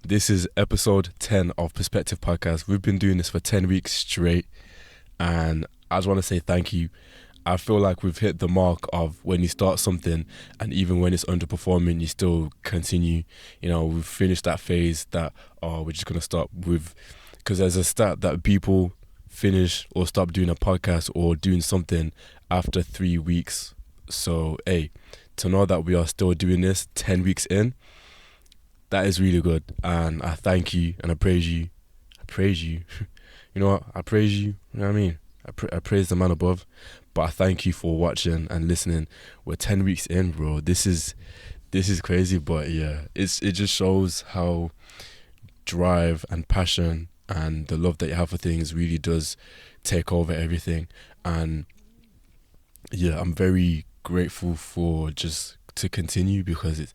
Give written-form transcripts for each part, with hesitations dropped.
This is episode 10 of Perspective Podcast. We've been doing this for 10 weeks straight, and I just want to say thank you. I feel like we've hit the mark of when you start something and even when it's underperforming, you still continue. You know, we've finished that phase that, we're just going to stop with, because there's a stat that people finish or stop doing a podcast or doing something after 3 weeks. So, hey, to know that we are still doing this 10 weeks in, that is really good. And I thank you and I praise you. I praise you. You know what? I praise you. You know what I mean? I praise the man above. But I thank you for watching and listening. We're 10 weeks in, bro. This is crazy, but yeah, it just shows how drive and passion and the love that you have for things really does take over everything. And yeah, I'm very grateful for just to continue because it's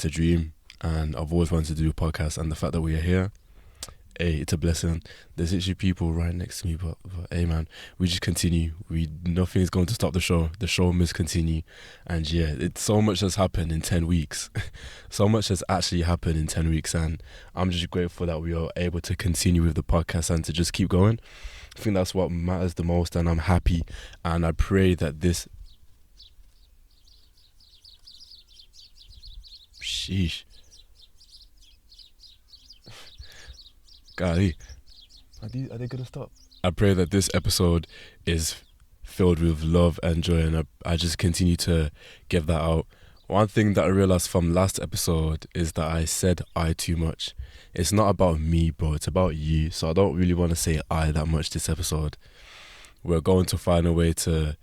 a dream and I've always wanted to do a podcast, and the fact that we are here, hey, it's a blessing. There's actually people right next to me, but hey man, we just continue. Nothing is going to stop the show. The show must continue. And yeah, it's so much has happened in 10 weeks. So much has actually happened in 10 weeks, and I'm just grateful that we are able to continue with the podcast and to just keep going. I think that's what matters the most, and I'm happy, and I pray that this sheesh. Golly, are they gonna stop? I pray that this episode is filled with love and joy, and I just continue to give that out. One thing that I realized from last episode is that I said I too much. It's not about me, bro, it's about you. So I don't really want to say I that much this episode. We're going to find a way to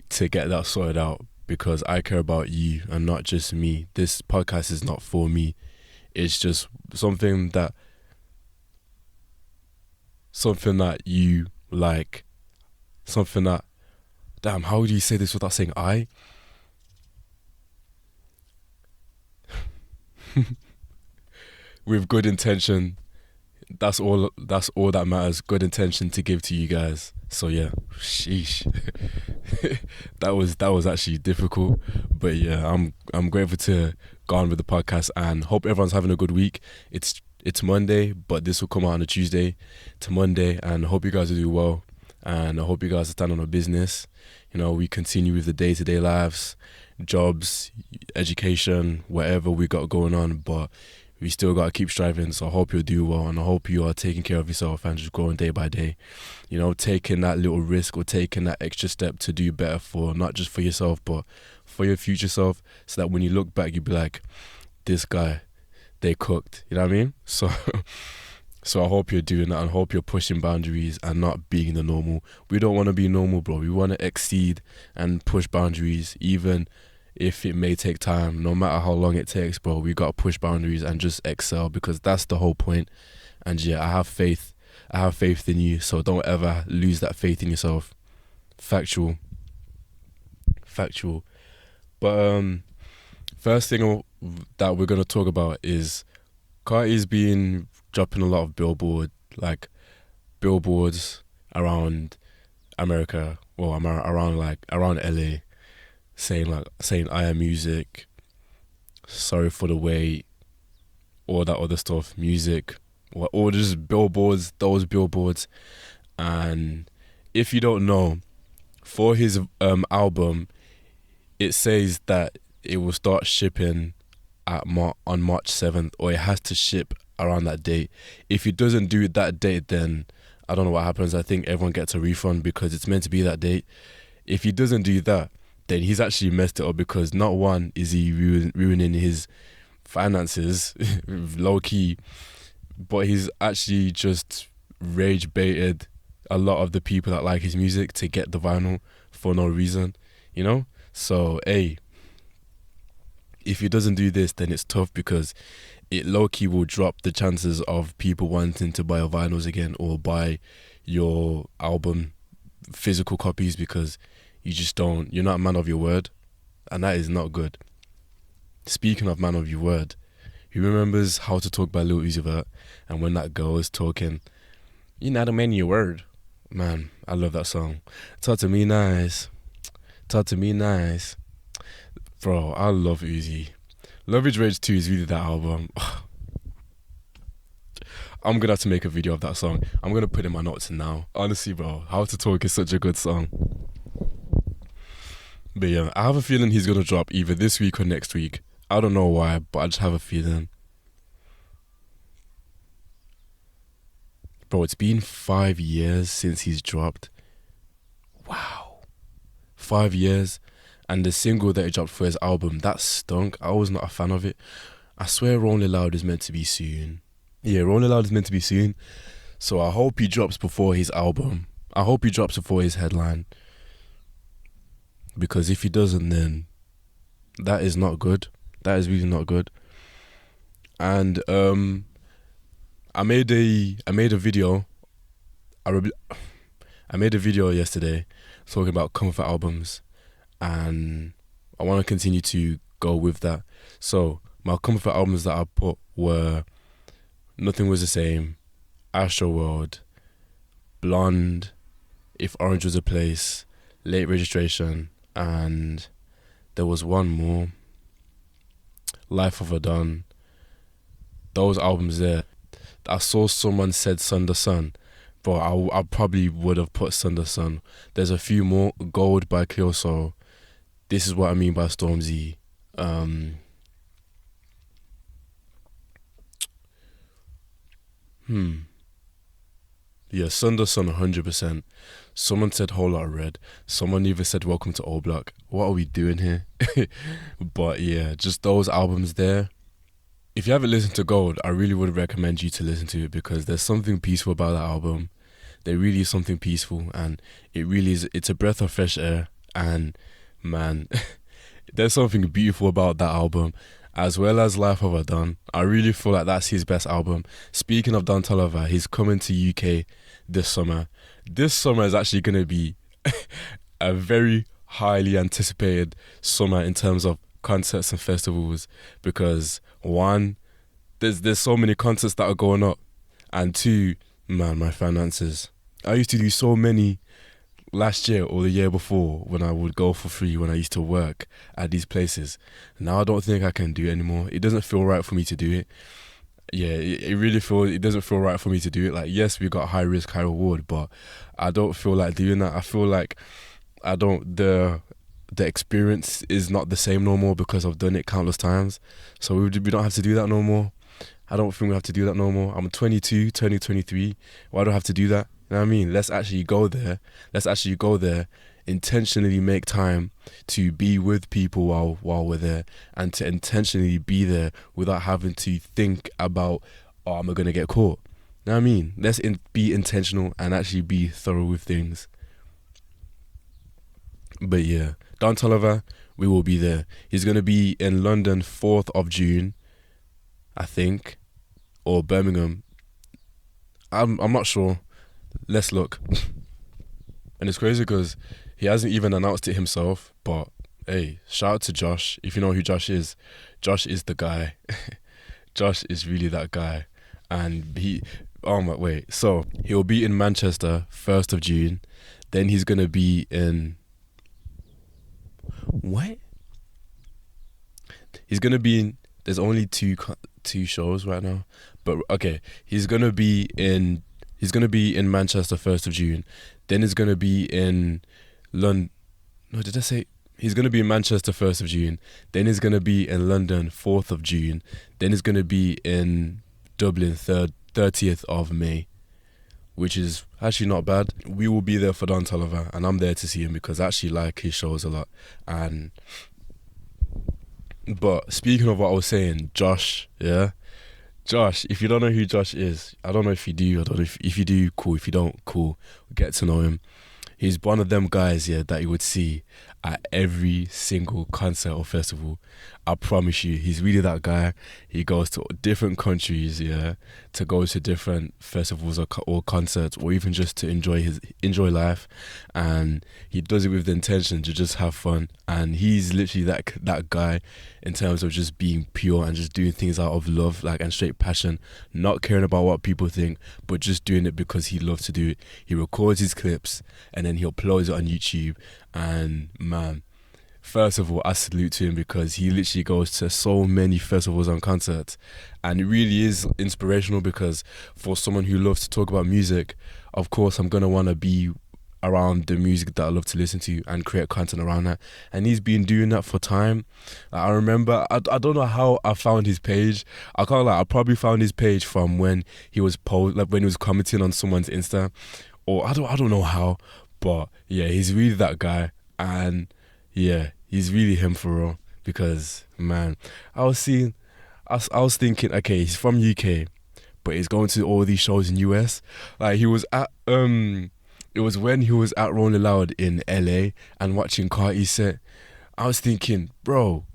get that sorted out, because I care about you and not just me. This podcast is not for me. It's just something that you like, something that, damn, how do you say this without saying I? With good intention, that's all that matters. Good intention to give to you guys. So yeah, sheesh. that was actually difficult, but yeah, I'm grateful to go on with the podcast and hope everyone's having a good week. It's Monday, but this will come out on a Tuesday to Monday, and I hope you guys will do well, and I hope you guys are standing on business. You know, we continue with the day-to-day lives, jobs, education, whatever we got going on, but we still got to keep striving. So I hope you'll do well, and I hope you are taking care of yourself and just growing day by day. You know, taking that little risk or taking that extra step to do better for not just for yourself, but for your future self, so that when you look back, you'll be like, this guy, they cooked, you know what I mean? So I hope you're doing that, and I hope you're pushing boundaries and not being the normal. We don't want to be normal, bro. We want to exceed and push boundaries, even if it may take time. No matter how long it takes, bro, we got to push boundaries and just excel, because that's the whole point. And yeah, I have faith in you, so don't ever lose that faith in yourself. Factual. But first thing that we're going to talk about is Carti's been dropping a lot of billboards around America, well, around LA, saying I am music, sorry for the wait, all that other stuff, music, or just billboards, those billboards. And if you don't know, for his album, it says that it will start shipping on March 7th, or it has to ship around that date. If it doesn't do it that date, then I don't know what happens. I think everyone gets a refund because it's meant to be that date. If he doesn't do that, then he's actually messed it up, because not one is he ruining his finances low key, but he's actually just rage baited a lot of the people that like his music to get the vinyl for no reason, you know? So hey, if he doesn't do this, then it's tough, because it low-key will drop the chances of people wanting to buy your vinyls again or buy your album physical copies, because you're not a man of your word, and that is not good. Speaking of man of your word, who remembers How to Talk by Lil Uzi Vert? And when that girl is talking, you're not a man of your word. Man, I love that song. Talk to me nice. Bro, I love Uzi. Love is Rage 2 is really that album. I'm gonna have to make a video of that song. I'm gonna put it in my notes now. Honestly, bro, How to Talk is such a good song. But yeah, I have a feeling he's gonna drop either this week or next week. I don't know why, but I just have a feeling. Bro, it's been 5 years since he's dropped. Wow. 5 years. And the single that he dropped for his album, that stunk. I was not a fan of it. I swear Rolling Loud is meant to be soon. Yeah, Rolling Loud is meant to be soon. So I hope he drops before his album. I hope he drops before his headline. Because if he doesn't, then that is not good. That is really not good. And I made a video. I made a video yesterday talking about comfort albums, and I want to continue to go with that. So my comfort albums that I put were Nothing Was the Same, Astroworld, Blonde, If Orange Was a Place, Late Registration, and there was one more, Life of a Don. Those albums there. I saw someone said Sunder Sun, but I probably would have put Sunder Sun. There's a few more. Gold by Kyoso, This Is What I Mean by Stormzy. Yeah, Sunder Sun 100%. Someone said Whole Lotta Red. Someone even said Welcome to Old Block. What are we doing here? But yeah, just those albums there. If you haven't listened to Gold, I really would recommend you to listen to it, because there's something peaceful about that album. There really is something peaceful, and it really is. It's a breath of fresh air, and man, there's something beautiful about that album, as well as Life of a Don. I really feel like that's his best album. Speaking of Don Toliver, he's coming to UK this summer. This summer is actually going to be a very highly anticipated summer in terms of concerts and festivals, because one, there's so many concerts that are going up, and two, man, my finances. I used to do so many last year or the year before when I would go for free when I used to work at these places. Now I don't think I can do it anymore. It doesn't feel right for me to do it. Yeah, it doesn't feel right for me to do it. Like, yes, we got high risk, high reward, but I don't feel like doing that. I feel like the experience is not the same no more, because I've done it countless times. So we don't have to do that no more. I don't think we have to do that no more. I'm 22, turning 23. Why do I have to do that? You know what I mean? Let's actually go there. Intentionally make time to be with people while we're there, and to intentionally be there without having to think about, oh, am I going to get caught? You know what I mean? Let's be intentional and actually be thorough with things. But yeah, Don Toliver, we will be there. He's going to be in London 4th of June, I think, or Birmingham. I'm not sure. Let's look. And it's crazy because he hasn't even announced it himself, but hey, shout out to Josh. If you know who Josh is the guy. Josh is really that guy. And so he'll be in Manchester 1st of June. Then he's going to be in... What? He's going to be in... There's only two shows right now. But okay, he's going to be in Manchester 1st of June. Then he's going to be in London. No, did I say? He's going to be in Manchester 1st of June. Then he's going to be in London 4th of June. Then he's going to be in Dublin 30th of May, which is actually not bad. We will be there for Don Toliver, and I'm there to see him because I actually like his shows a lot. But speaking of what I was saying, Josh, yeah? Josh, if you don't know who Josh is, I don't know if you do, I don't know if you do, cool. If you don't, cool. Get to know him. He's one of them guys, yeah, that you would see at every single concert or festival. I promise you, he's really that guy. He goes to different countries, yeah, to go to different festivals or concerts, or even just to enjoy life. And he does it with the intention to just have fun. And he's literally that guy in terms of just being pure and just doing things out of love, like, and straight passion, not caring about what people think, but just doing it because he loves to do it. He records his clips and then he uploads it on YouTube. And man, first of all, I salute to him because he literally goes to so many festivals and concerts, and it really is inspirational because for someone who loves to talk about music, of course, I'm gonna want to be around the music that I love to listen to and create content around that. And he's been doing that for time. Like, I remember, I don't know how I found his page. I can't lie, I probably found his page from when he was when he was commenting on someone's Insta, or I don't know how, but yeah, he's really that guy, and yeah, he's really him for real. Because man, I was thinking, okay, he's from UK, but he's going to all these shows in US. Like he was at it was when he was at Rolling Loud in LA and watching Carti's set. I was thinking, bro,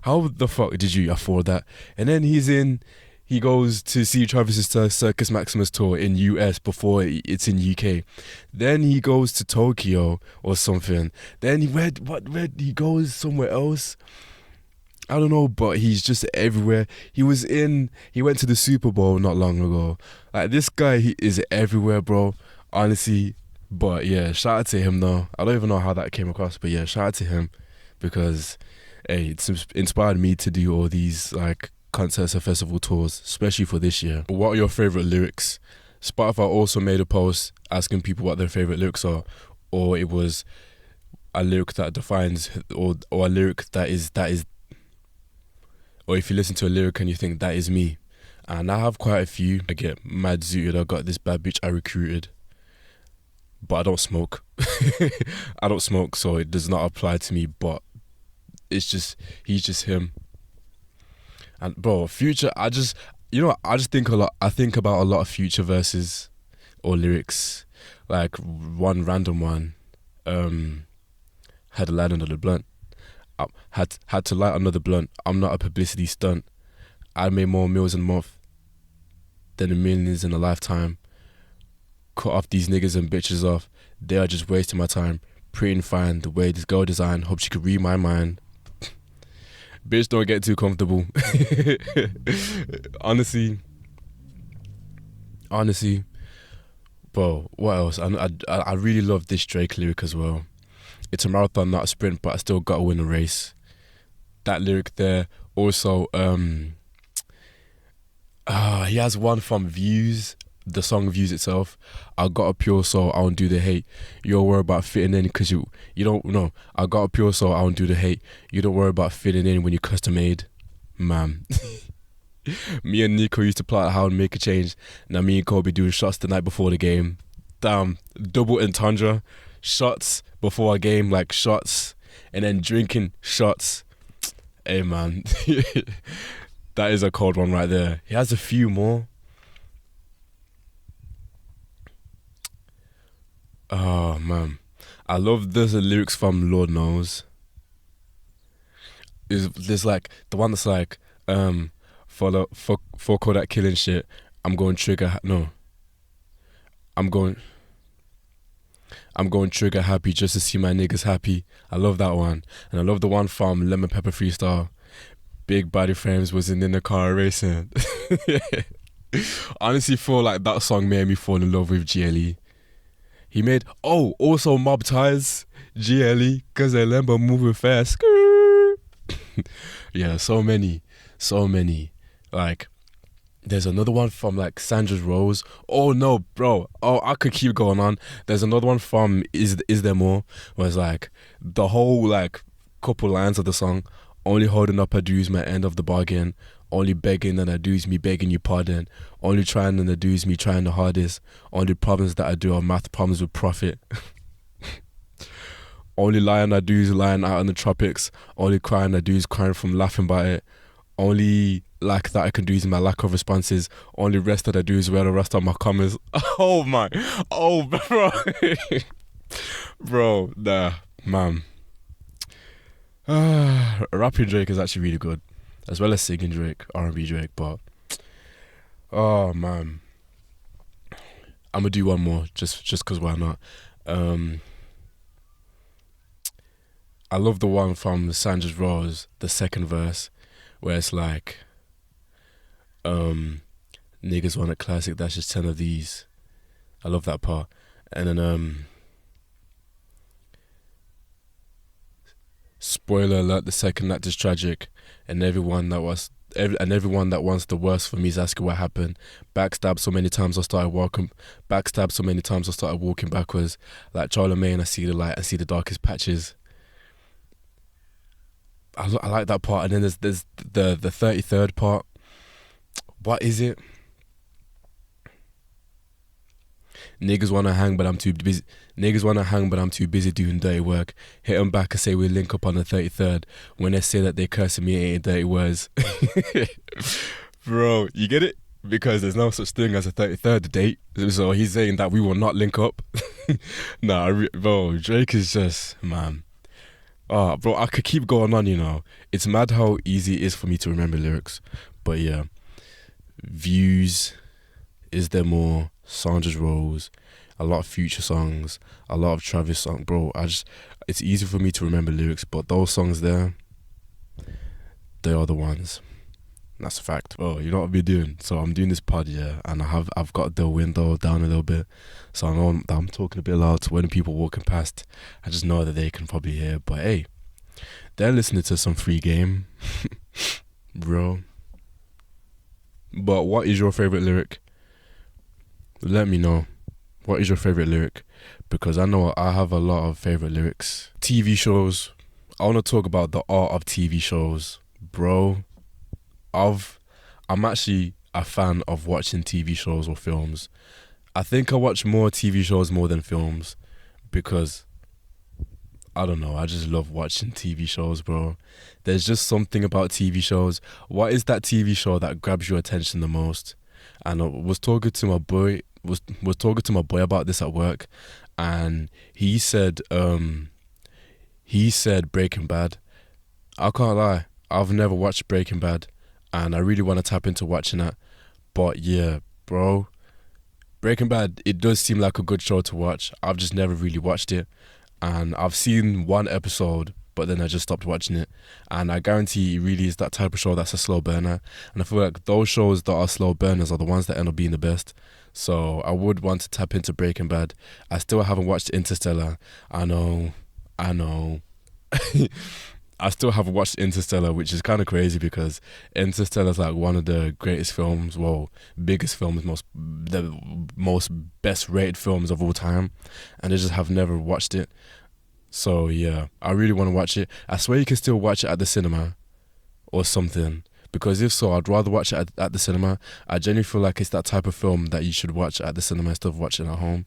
how the fuck did you afford that? And then he goes to see Travis Circus Maximus tour in US before it's in UK. Then he goes to Tokyo or something. Then where he goes somewhere else. I don't know, but he's just everywhere. He went to the Super Bowl not long ago. Like this guy, he is everywhere, bro. Honestly, but yeah, shout out to him though. I don't even know how that came across, but yeah, shout out to him because hey, it's inspired me to do all these like concerts and festival tours, especially for this year. What are your favorite lyrics? Spotify also made a post asking people what their favorite lyrics are, or it was a lyric that defines, or a lyric that is, or if you listen to a lyric and you think that is me. And I have quite a few. I get mad zooted. I got this bad bitch I recruited, but I don't smoke. I don't smoke, so it does not apply to me. But he's just him. And bro, Future, I just think a lot. I think about a lot of Future verses or lyrics. Like one random one, had to light another blunt. Had to light another blunt. I'm not a publicity stunt. I made more meals in a month than the millions in a lifetime. Cut off these niggas and bitches off. They are just wasting my time. Pretty and fine, the way this girl designed. Hope she could read my mind. Bitch, don't get too comfortable. Honestly, bro, what else? I really love this Drake lyric as well. It's a marathon, not a sprint, but I still gotta win a race. That lyric there. Also, he has one from Views, the song Views itself. I got a pure soul, I don't do the hate. You don't worry about fitting in because you don't know. I got a pure soul, I don't do the hate. You don't worry about fitting in when you're custom made. Man. Me and Nico used to plot how to make a change. Now me and Kobe doing shots the night before the game. Damn, double entendre. Shots before a game, like shots, and then drinking shots. Hey man, that is a cold one right there. He has a few more. Oh man, I love the lyrics from Lord Knows. There's like the one that's like, for Kodak killing shit, I'm going trigger happy just to see my niggas happy. I love that one. And I love the one from Lemon Pepper Freestyle. Big body frames wasn't in the car racing. Honestly feel like that song made me fall in love with GLE. He made, also Mob Ties, GLE, cause I remember moving fast. Yeah, so many. Like, there's another one from like Sandra's Rose. Oh no, bro. Oh, I could keep going on. There's another one from Is There More? Where it's like the whole like couple lines of the song. Only holding up I do's my end of the bargain. Only begging and I do's me begging you pardon. Only trying and I do's me trying the hardest. Only problems that I do are math problems with profit. Only lying I do's lying out in the tropics. Only crying I do's crying from laughing by it. Only lack that I can do is my lack of responses. Only rest that I do is where the rest of my comments. Oh bro. Bro, nah, man. Rapping Drake is actually really good, as well as singing Drake, R&B Drake, but oh man, I'm gonna do one more just cause why not. I love the one from Sandra's Rose, the second verse, where it's like, niggas want a classic, that's just 10 of these. I love that part. And then Spoiler alert: the second act is tragic, and everyone that wants the worst for me is asking what happened. Backstabbed so many times I started walking. Backstabbed so many times I started walking backwards. Like Charlemagne, I see the light, I see the darkest patches. I like that part, and then there's the 33rd part. What is it? Niggas wanna hang, but I'm too busy. Niggas wanna hang, but I'm too busy doing dirty work. Hit 'em back and say we link up on the 33rd. When they say that they cursing me, it ain't dirty words. Bro, you get it? Because there's no such thing as a 33rd date. So he's saying that we will not link up. Bro, Drake is just, man. Oh, bro, I could keep going on, you know. It's mad how easy it is for me to remember lyrics. But yeah, Views, Is There More, Sandra's Rose, a lot of Future songs, a lot of Travis songs. Bro, it's easy for me to remember lyrics, but those songs there, they are the ones. That's a fact. Oh, you know what I've been doing? So I'm doing this pod, yeah, and I've got the window down a little bit, so I know that I'm talking a bit loud. So when people walking past, I just know that they can probably hear. But hey, they're listening to some free game, bro. But what is your favorite lyric? Let me know. What is your favorite lyric? Because I know I have a lot of favorite lyrics. TV shows. I want to talk about the art of TV shows, bro. I'm actually a fan of watching TV shows or films. I think I watch more TV shows more than films because I don't know, I just love watching TV shows, bro. There's just something about TV shows. What is that TV show that grabs your attention the most? And I was talking to my boy about this at work, and he said Breaking Bad. I can't lie, I've never watched Breaking Bad, and I really want to tap into watching that. But yeah, bro, Breaking Bad, it does seem like a good show to watch. I've just never really watched it, and I've seen one episode, but then I just stopped watching it. And I guarantee it really is that type of show that's a slow burner. And I feel like those shows that are slow burners are the ones that end up being the best. So I would want to tap into Breaking Bad. I still haven't watched Interstellar. I know. I still haven't watched Interstellar, which is kind of crazy because Interstellar is like one of the greatest films, biggest films, the most best rated films of all time, and I just have never watched it. So yeah, I really want to watch it. I swear you can still watch it at the cinema or something, because if so, I'd rather watch it at the cinema. I genuinely feel like it's that type of film that you should watch at the cinema instead of watching at home.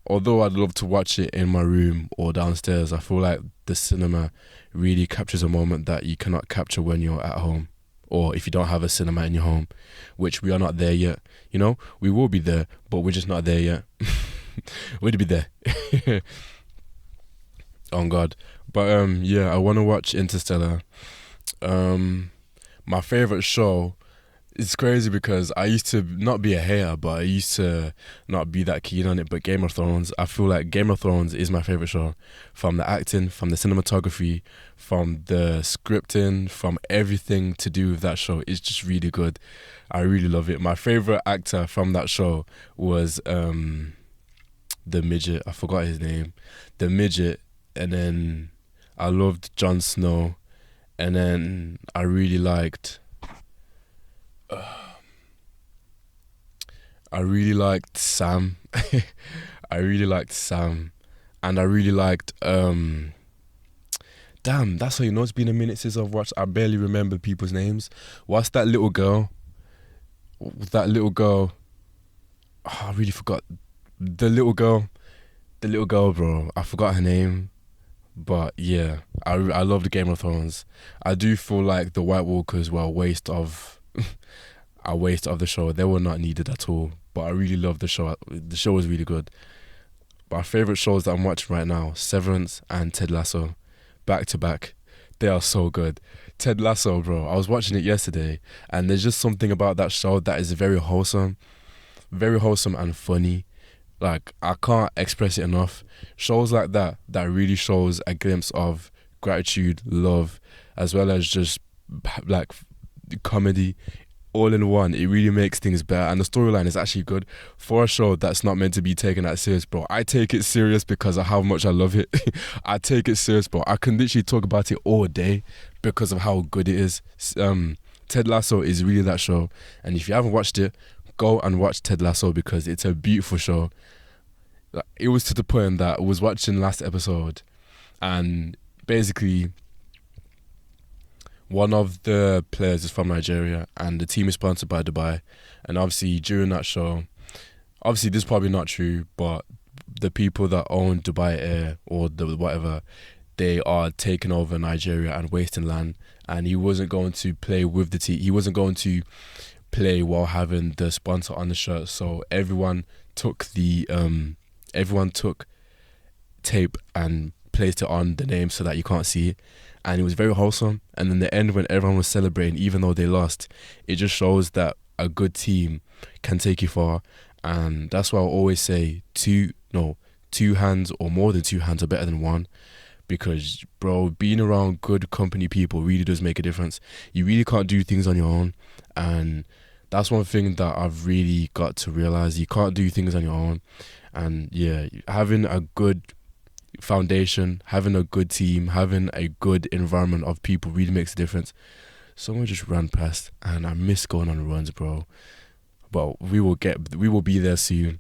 Although I'd love to watch it in my room or downstairs, I feel like the cinema really captures a moment that you cannot capture when you're at home, or if you don't have a cinema in your home, which we are not there yet. You know, we will be there, but we're just not there yet. We'd be there. Oh God. But yeah, I want to watch Interstellar. My favorite show, it's crazy because I used to not be a hater, but I used to not be that keen on it. But Game of Thrones, I feel like Game of Thrones is my favorite show. From the acting, from the cinematography, from the scripting, from everything to do with that show. It's just really good. I really love it. My favorite actor from that show was the midget. I forgot his name. The midget. And then I loved Jon Snow. And then I really liked Sam. I really liked Sam. And I really liked damn, that's how you know it's been a minute since I've watched. I barely remember people's names. What's that little girl? Oh, I really forgot. The little girl, bro. I forgot her name. But yeah, I love the Game of Thrones. I do feel like the White Walkers were a waste of the show. They were not needed at all. But I really love the show. The show was really good. But my favourite shows that I'm watching right now, Severance and Ted Lasso, back to back. They are so good. Ted Lasso, bro, I was watching it yesterday, and there's just something about that show that is very wholesome and funny. Like, I can't express it enough. Shows like that really shows a glimpse of gratitude, love, as well as just like comedy. all in one. It really makes things better, and the storyline is actually good for a show that's not meant to be taken that serious, bro. I take it serious because of how much I love it. I take it serious, bro. I can literally talk about it all day because of how good it is. Ted Lasso is really that show, and if you haven't watched it, go and watch Ted Lasso because it's a beautiful show. Like, it was to the point that I was watching last episode, and basically one of the players is from Nigeria and the team is sponsored by Dubai. And obviously during that show, obviously this is probably not true, but the people that own Dubai Air or the whatever, they are taking over Nigeria and wasting land. And he wasn't going to play with the team. He wasn't going to play while having the sponsor on the shirt. So everyone took tape and placed it on the name so that you can't see it. And it was very wholesome. And in the end, when everyone was celebrating, even though they lost, it just shows that a good team can take you far. And that's why I always say two hands or more than two hands are better than one. Because, bro, being around good company people really does make a difference. You really can't do things on your own. And that's one thing that I've really got to realize. You can't do things on your own. And yeah, having a good foundation, having a good team, having a good environment of people really makes a difference. Someone just ran past, and I miss going on runs, bro. But we will be there soon.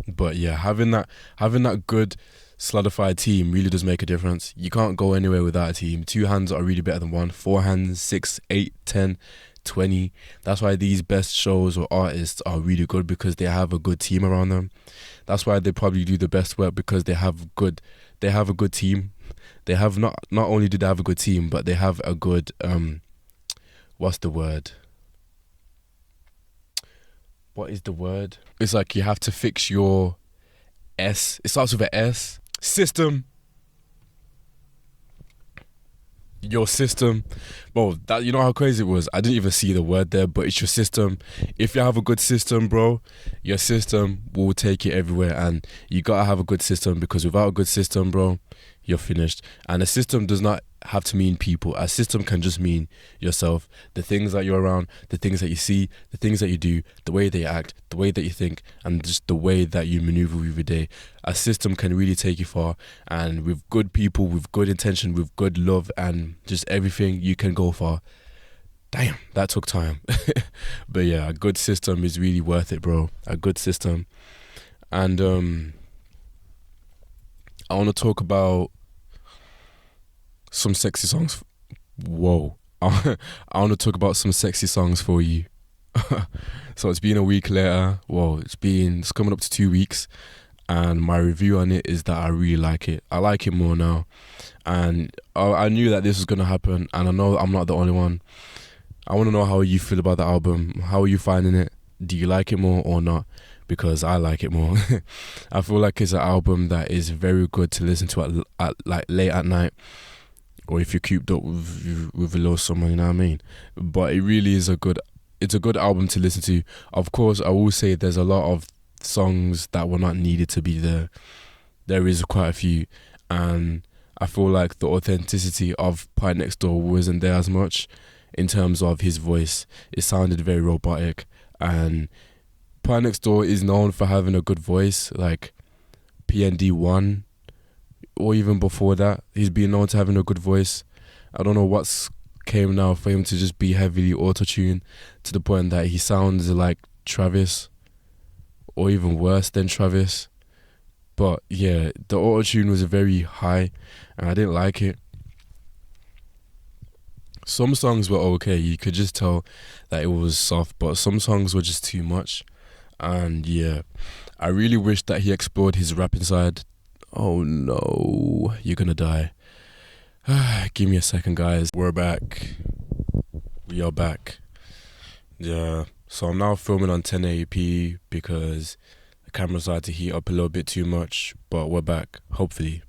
But yeah, having that good solidified team really does make a difference. You can't go anywhere without a team. Two hands are really better than one. 4 hands, 6, 8, 10, 20. That's why these best shows or artists are really good, because they have a good team around them. That's why they probably do the best work, because they have a good team. They have not only do they have a good team, but they have a good what's the word? What is the word? It's like you have to fix your S. It starts with an S. System. Your system. Bro, that, you know how crazy it was? I didn't even see the word there, but it's your system. If you have a good system, bro, your system will take you everywhere. And you gotta have a good system, because without a good system, bro, you're finished. And a system does not have to mean people. A system can just mean yourself. The things that you're around, the things that you see, the things that you do, the way they act, the way that you think, and just the way that you maneuver with your day. A system can really take you far. And with good people, with good intention, with good love, and just everything, you can go far. Damn, that took time. But yeah, a good system is really worth it, bro. A good system. And I want to talk about some sexy songs. Whoa. I want to talk about some sexy songs for you. So it's been a week later. Well, it's coming up to 2 weeks. And my review on it is that I really like it. I like it more now. And I knew that this was going to happen. And I know I'm not the only one. I want to know how you feel about the album. How are you finding it? Do you like it more or not? Because I like it more. I feel like it's an album that is very good to listen to at like late at night, or if you're cooped up with a little someone, you know what I mean. But it really is a good album to listen to. Of course, I will say there's a lot of songs that were not needed to be there. There is quite a few, and I feel like the authenticity of PartyNextDoor wasn't there as much in terms of his voice. It sounded very robotic, and PartyNextDoor is known for having a good voice, like PND1, or even before that, he's been known to having a good voice. I don't know what's came now for him to just be heavily auto-tuned to the point that he sounds like Travis, or even worse than Travis. But yeah, the auto-tune was very high, and I didn't like it. Some songs were okay, you could just tell that it was soft, but some songs were just too much. And yeah, I really wish that he explored his rapping side. Oh no, you're gonna die. Give me a second, guys. We're back. We are back. Yeah, so I'm now filming on 1080p because the camera started to heat up a little bit too much, but we're back. Hopefully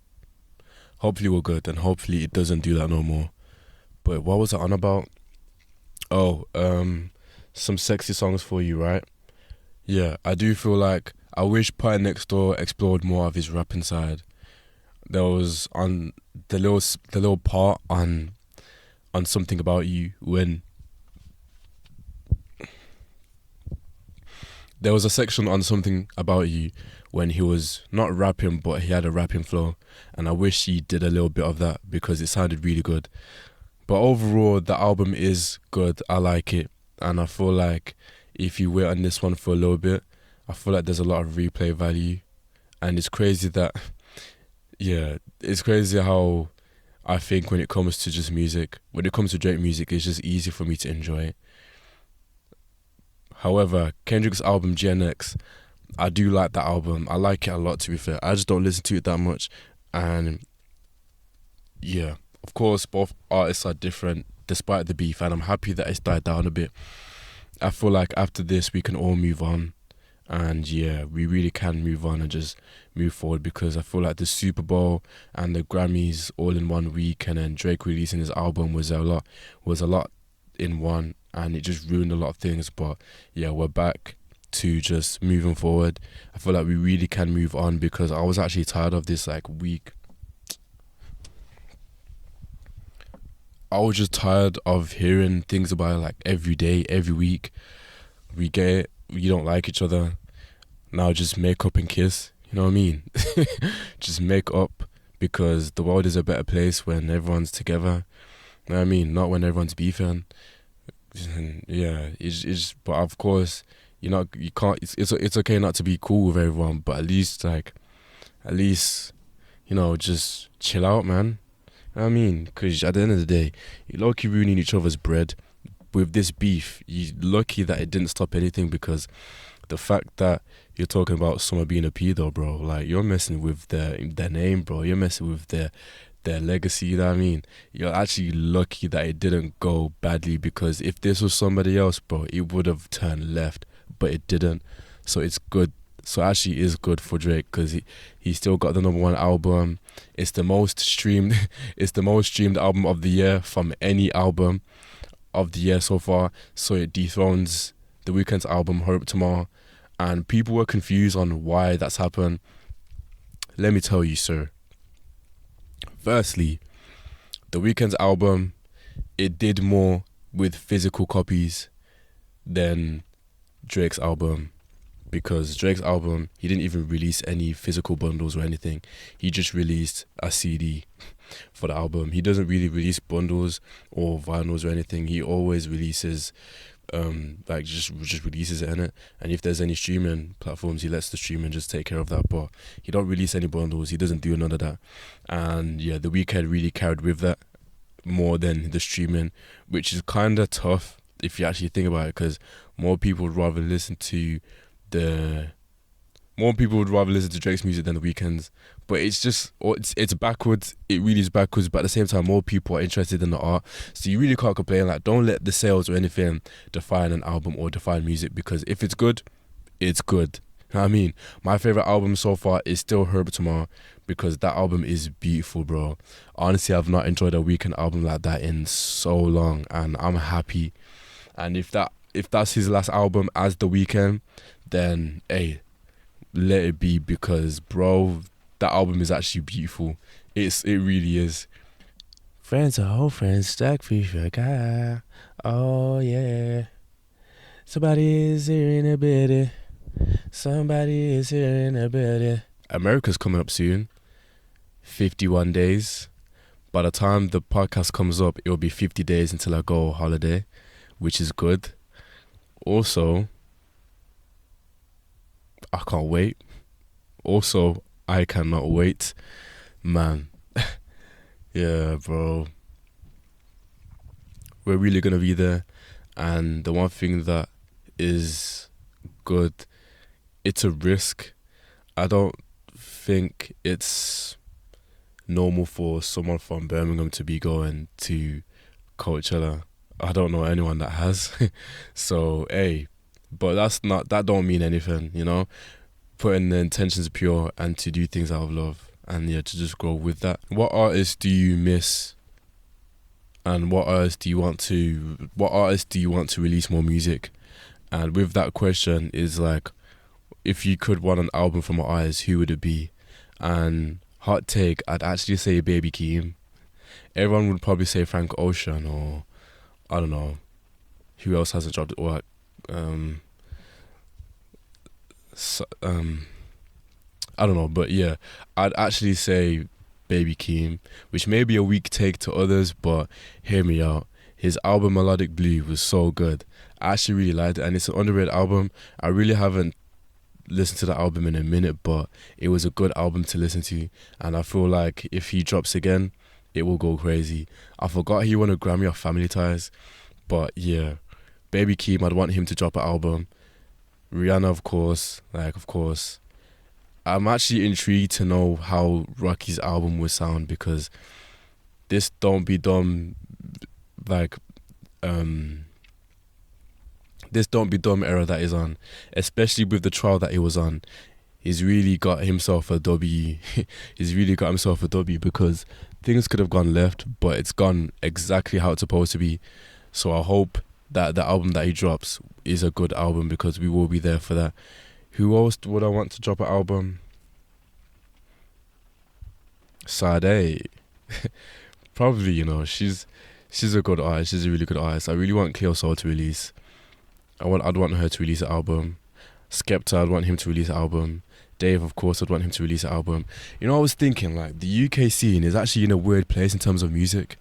we're good, and hopefully it doesn't do that no more. But what was I on about? Oh, some sexy songs for you, right? Yeah, I do feel like I wish PartyNextDoor explored more of his rapping side. There was on the little part on Something About You when There was a section on Something About You when he was not rapping, but he had a rapping flow, and I wish he did a little bit of that because it sounded really good. But overall, the album is good. I like it, and I feel like if you wait on this one for a little bit, I feel like there's a lot of replay value, and it's crazy that, yeah, it's crazy how I think when it comes to just music, when it comes to Drake music, it's just easy for me to enjoy it. However, Kendrick's album GNX, I do like that album. I like it a lot, to be fair. I just don't listen to it that much, and yeah, of course, both artists are different despite the beef, and I'm happy that it's died down a bit. I feel like after this, we can all move on, and yeah, we really can move on and just move forward because I feel like the Super Bowl and the Grammys all in one week, and then Drake releasing his album was a lot in one, and it just ruined a lot of things. But yeah, we're back to just moving forward. I feel like we really can move on because I was actually tired of this like week. I was just tired of hearing things about it, like every day, every week. We get it, we don't like each other. Now just make up and kiss. You know what I mean? Just make up because the world is a better place when everyone's together. You know what I mean? Not when everyone's beefing. Yeah, it's but of course, you can't. It's okay not to be cool with everyone, but at least just chill out, man. You know what I mean? Because at the end of the day, you're low-key ruining each other's bread with this beef. You're lucky that it didn't stop anything because the fact that you're talking about someone being a pedo, bro, like you're messing with their name, bro. You're messing with their legacy. You know what I mean? You're actually lucky that it didn't go badly because if this was somebody else, bro, it would have turned left, but it didn't. So it's good. So actually is good for Drake because he still got the #1 album. It's the most streamed it's the most streamed album of the year from any album of the year so far. So it dethrones The Weeknd's album Hurry Up Tomorrow, and people were confused on why that's happened. Let me tell you, sir. Firstly, The Weeknd's album, it did more with physical copies than Drake's album. Because Drake's album, he didn't even release any physical bundles or anything. He just released a CD for the album. He doesn't really release bundles or vinyls or anything. He always releases, just releases it in it. And if there's any streaming platforms, he lets the streaming just take care of that. But he don't release any bundles. He doesn't do none of that. And yeah, The Weeknd really carried with that more than the streaming, which is kind of tough if you actually think about it, because more people would rather listen to Drake's music than The Weeknd's. But it's just it's backwards. It really is backwards. But at the same time, more people are interested in the art, so you really can't complain. Like, don't let the sales or anything define an album or define music, because if it's good, it's good. You know what I mean? My favorite album so far is still Hurry Up Tomorrow, because that album is beautiful, bro. Honestly, I've not enjoyed a Weeknd album like that in so long, and I'm happy. And if that's his last album as The Weeknd, then hey, let it be, because bro, that album is actually beautiful. It really is. Friends are old friends, stack fish like oh yeah. Somebody is here in a bit. Somebody is here in a bit. America's coming up soon. 51 days. By the time the podcast comes up, it'll be 50 days until I go on holiday, which is good. Also, I can't wait. Also, I cannot wait. Man. Yeah, bro. We're really going to be there. And the one thing that is good, it's a risk. I don't think it's normal for someone from Birmingham to be going to Coachella. I don't know anyone that has. So, hey, but that don't mean anything, you know? Putting the intentions pure and to do things out of love, and yeah, to just go with that. What artists do you miss? And what artists do you want to release more music? And with that question is like, if you could want an album from an artist, who would it be? And hot take, I'd actually say Baby Keem. Everyone would probably say Frank Ocean, or I don't know who else hasn't dropped it, or So, I don't know, but yeah, I'd actually say Baby Keem, which may be a weak take to others, but hear me out. His album Melodic Blue was so good. I actually really liked it, and it's an underrated album. I really haven't listened to the album in a minute, but it was a good album to listen to, and I feel like if he drops again, it will go crazy. I forgot he won a Grammy off Family Ties, but yeah, Baby Keem, I'd want him to drop an album. Rihanna, of course. I'm actually intrigued to know how Rocky's album will sound because this Don't Be Dumb, like, um, this Don't Be Dumb era that is on, especially with the trial that he was on, he's really got himself a W. He's really got himself a W because things could have gone left, but it's gone exactly how it's supposed to be. So I hope that the album that he drops is a good album because we will be there for that. Who else would I want to drop an album? Sade. Probably, she's a good artist. She's a really good artist. I really want Cleo Soul to release. I'd want her to release an album. Skepta, I'd want him to release an album. Dave, of course, I'd want him to release an album. I was thinking, like, the UK scene is actually in a weird place in terms of music.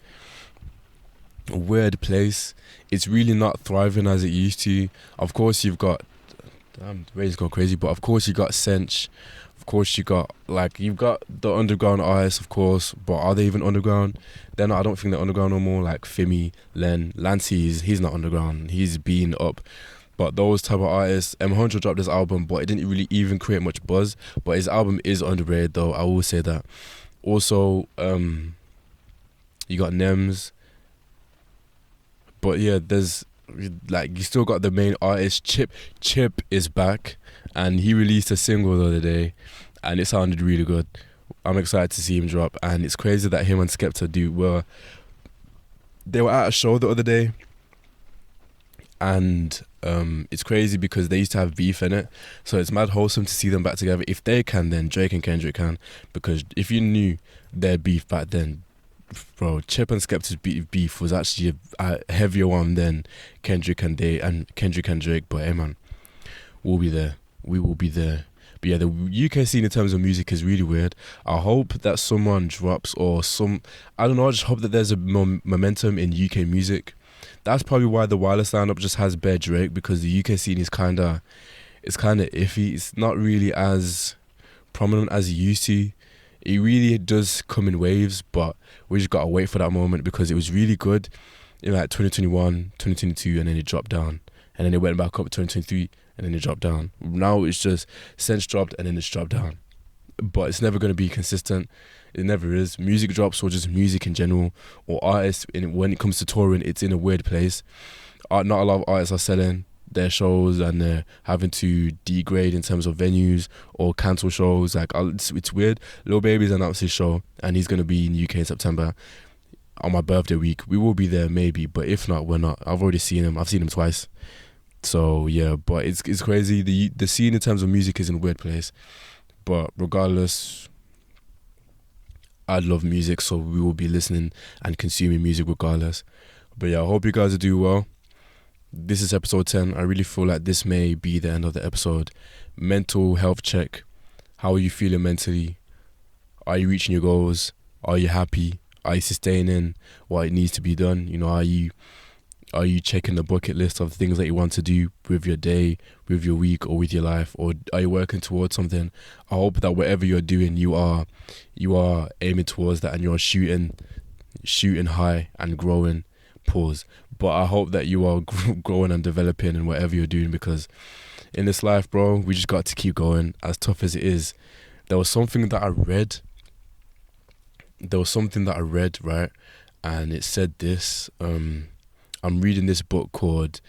A weird place. It's really not thriving as it used to. Of course, you've got... Damn, the radio's gone crazy. But of course, you got Sench. Of course, you've got the underground artists, of course. But are they even underground? They're not. I don't think they're underground no more. Like Fimi, Len, Lancey, he's not underground. He's been up. But those type of artists, M100 dropped his album, but it didn't really even create much buzz. But his album is underrated, though. I will say that. Also, you got Nems. But yeah, there's you still got the main artist. Chip is back, and he released a single the other day, and it sounded really good. I'm excited to see him drop, and it's crazy that him and Skepta they were at a show the other day, and it's crazy because they used to have beef in it, so it's mad wholesome to see them back together. If they can, then Drake and Kendrick can, because if you knew their beef back then, bro, Chip and Skepta's beef was actually a heavier one than Kendrick and Drake. But hey man, we'll be there. We will be there. But yeah, the UK scene in terms of music is really weird. I hope that someone drops I don't know, I just hope that there's a momentum in UK music. That's probably why the Wireless lineup just has bare Drake, because the UK scene is kinda iffy. It's not really as prominent as it used to. It really does come in waves, but we just gotta wait for that moment because it was really good in like 2021, 2022, and then it dropped down. And then it went back up 2023, and then it dropped down. Now it's just Sense dropped and then it's dropped down. But it's never going to be consistent. It never is. Music drops, or just music in general, or artists, when it comes to touring, it's in a weird place. Not a lot of artists are selling their shows, and they're having to degrade in terms of venues or cancel shows. Like, it's weird. Lil Baby's announced his show, and he's going to be in UK in September on my birthday week. We will be there maybe, but if not, we're not. I've already seen him. I've seen him twice. So yeah, but it's crazy. The scene in terms of music is in a weird place. But regardless, I love music, so we will be listening and consuming music regardless. But yeah, I hope you guys are doing well. This is episode 10. I really feel like this may be the end of the episode. Mental health check. How are you feeling mentally? Are you reaching your goals? Are you happy? Are you sustaining what needs to be done? Are you checking the bucket list of things that you want to do with your day, with your week, or with your life? Or are you working towards something? I hope that whatever you're doing, you are aiming towards that, and you're shooting high and growing. Pause. But I hope that you are growing and developing in whatever you're doing, because in this life, bro, we just got to keep going, as tough as it is. There was something that I read, right? And it said this. I'm reading this book called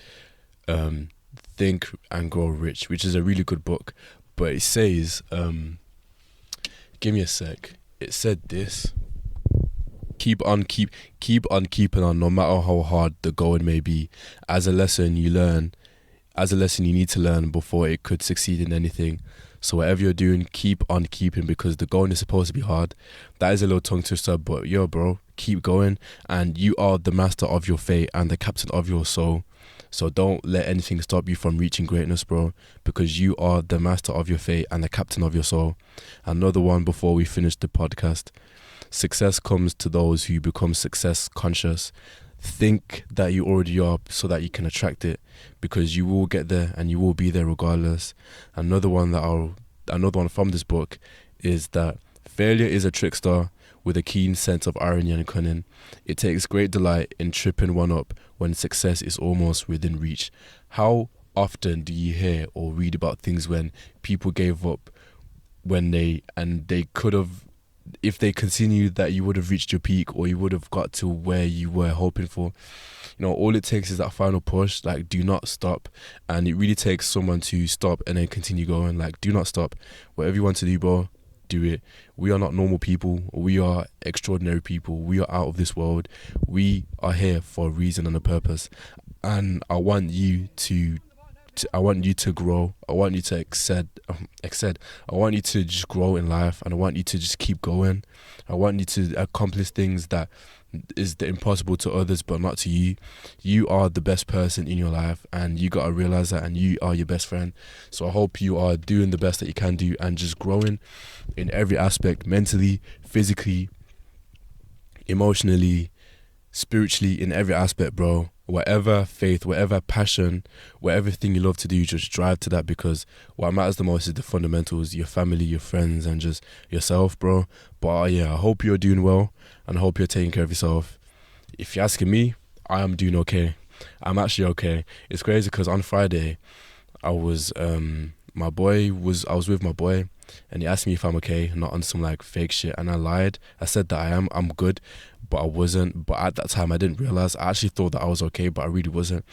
Think and Grow Rich, which is a really good book. But it says, give me a sec. It said this. Keep on keeping on, no matter how hard the going may be. As a lesson you need to learn before it could succeed in anything. So whatever you're doing, keep on keeping, because the going is supposed to be hard. That is a little tongue twister, but yo, bro, keep going, and you are the master of your fate and the captain of your soul. So don't let anything stop you from reaching greatness, bro, because you are the master of your fate and the captain of your soul. Another one before we finish the podcast. Success comes to those who become success conscious. Think that you already are so that you can attract it, because you will get there and you will be there regardless. Another one from this book is that failure is a trickster with a keen sense of irony and cunning. It takes great delight in tripping one up when success is almost within reach. How often do you hear or read about things when people gave up when they could have, if they continued, that you would have reached your peak or you would have got to where you were hoping for? You know, all it takes is that final push. Like, do not stop. And it really takes someone to stop and then continue going. Like, do not stop. Whatever you want to do, bro, do it. We are not normal people. We are extraordinary people. We are out of this world. We are here for a reason and a purpose. And I want you to grow. I want you to excel. I want you to just grow in life, and I want you to just keep going. I want you to accomplish things that is the impossible to others but not to you. You are the best person in your life, and you gotta realize that, and you are your best friend. So I hope you are doing the best that you can do and just growing in every aspect, mentally, physically, emotionally, spiritually, in every aspect, bro. Whatever faith, whatever passion, whatever thing you love to do, just drive to that, because what matters the most is the fundamentals, your family, your friends, and just yourself, bro. But yeah, I hope you're doing well, and I hope you're taking care of yourself. If you're asking me, I am doing okay. I'm actually okay. It's crazy because on Friday, I was with my boy, and he asked me if I'm okay, not on some like fake shit, and I lied. I said that I'm good, but I wasn't. But at that time, I didn't realize. I actually thought that I was okay, but I really wasn't.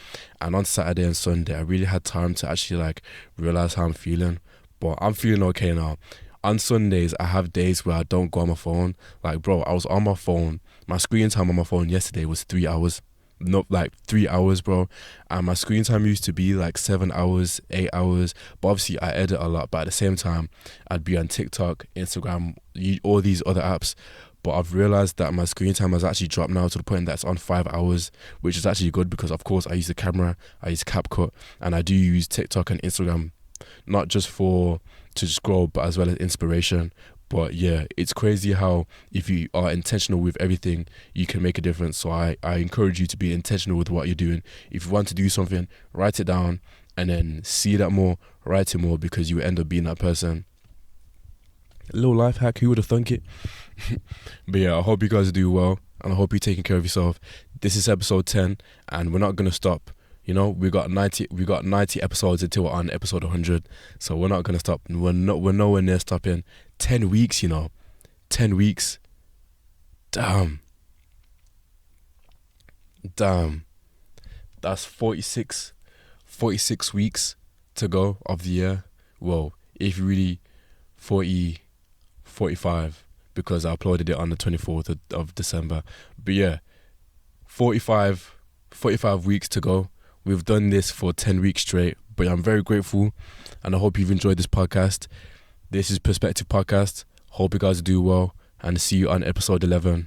And on Saturday and Sunday, I really had time to actually like realize how I'm feeling. But I'm feeling okay now. On Sundays, I have days where I don't go on my phone. Like, bro, I was on my phone. My screen time on my phone yesterday was 3 hours. Not like 3 hours, bro. And my screen time used to be like 7 hours, 8 hours. But obviously I edit a lot. But at the same time, I'd be on TikTok, Instagram, all these other apps. But I've realized that my screen time has actually dropped now to the point that it's on 5 hours, which is actually good because, of course, I use the camera, I use CapCut, and I do use TikTok and Instagram, not just to just grow, but as well as inspiration. But yeah, it's crazy how if you are intentional with everything, you can make a difference. So I encourage you to be intentional with what you're doing. If you want to do something, write it down and then see that more, write it more, because you end up being that person. A little life hack, who would have thunk it? But yeah, I hope you guys do well, and I hope you're taking care of yourself. This is episode 10, and we're not going to stop. You know, we got 90 episodes until we're on episode 100. So we're not going to stop. We're nowhere near stopping. 10 weeks, 10 weeks. Damn. That's 46 weeks to go of the year. Well, if you really 45, because I uploaded it on the 24th of December. But yeah, 45 weeks to go. We've done this for 10 weeks straight, but I'm very grateful, and I hope you've enjoyed this podcast. This is Perspective Podcast. Hope you guys do well, and see you on episode 11.